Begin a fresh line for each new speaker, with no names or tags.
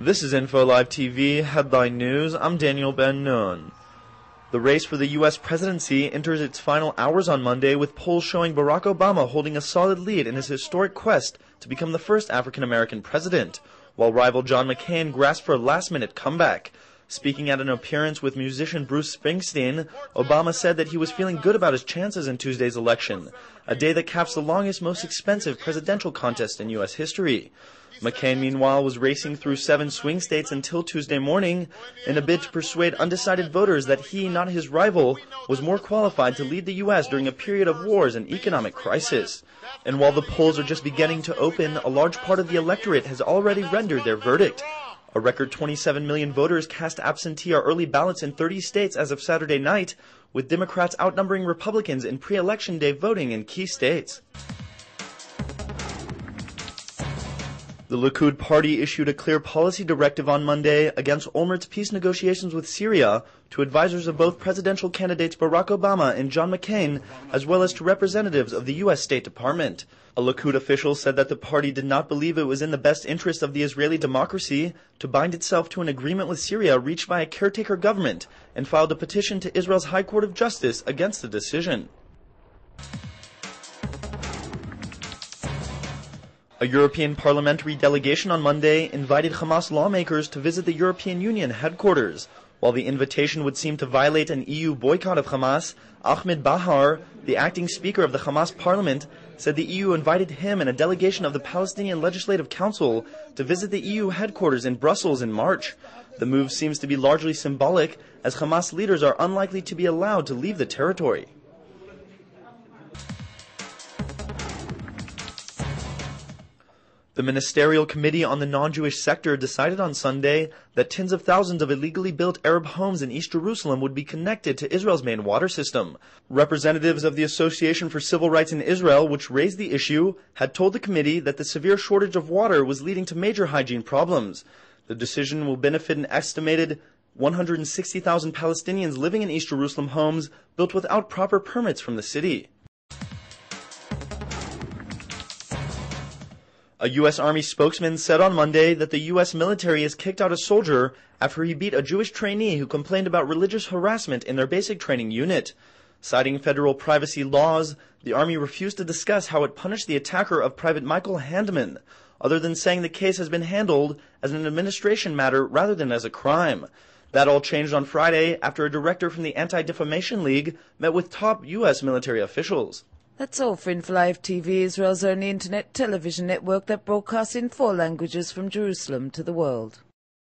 This is Info Live TV, Headline News. I'm Daniel Ben-Nun. The race for the U.S. presidency enters its final hours on Monday, with polls showing Barack Obama holding a solid lead in his historic quest to become the first African-American president, while rival John McCain grasped for a last-minute comeback. Speaking at an appearance with musician Bruce Springsteen, Obama said that he was feeling good about his chances in Tuesday's election, a day that caps the longest, most expensive presidential contest in U.S. history. McCain, meanwhile, was racing through 7 swing states until Tuesday morning in a bid to persuade undecided voters that he, not his rival, was more qualified to lead the U.S. during a period of wars and economic crisis. And while the polls are just beginning to open, a large part of the electorate has already rendered their verdict. A record 27 million voters cast absentee or early ballots in 30 states as of Saturday night, with Democrats outnumbering Republicans in pre-election day voting in key states. The Likud party issued a clear policy directive on Monday against Olmert's peace negotiations with Syria to advisors of both presidential candidates Barack Obama and John McCain, as well as to representatives of the U.S. State Department. A Likud official said that the party did not believe it was in the best interest of the Israeli democracy to bind itself to an agreement with Syria reached by a caretaker government, and filed a petition to Israel's High Court of Justice against the decision. A European parliamentary delegation on Monday invited Hamas lawmakers to visit the European Union headquarters. While the invitation would seem to violate an EU boycott of Hamas, Ahmed Bahar, the acting speaker of the Hamas parliament, said the EU invited him and a delegation of the Palestinian Legislative Council to visit the EU headquarters in Brussels in March. The move seems to be largely symbolic, as Hamas leaders are unlikely to be allowed to leave the territory. The Ministerial Committee on the Non-Jewish Sector decided on Sunday that tens of thousands of illegally built Arab homes in East Jerusalem would be connected to Israel's main water system. Representatives of the Association for Civil Rights in Israel, which raised the issue, had told the committee that the severe shortage of water was leading to major hygiene problems. The decision will benefit an estimated 160,000 Palestinians living in East Jerusalem homes built without proper permits from the city. A U.S. Army spokesman said on Monday that the U.S. military has kicked out a soldier after he beat a Jewish trainee who complained about religious harassment in their basic training unit. Citing federal privacy laws, the Army refused to discuss how it punished the attacker of Private Michael Handman, other than saying the case has been handled as an administration matter rather than as a crime. That all changed on Friday after a director from the Anti-Defamation League met with top U.S. military officials.
That's all for Info Live TV, Israel's only internet television network that broadcasts in 4 languages from Jerusalem to the world.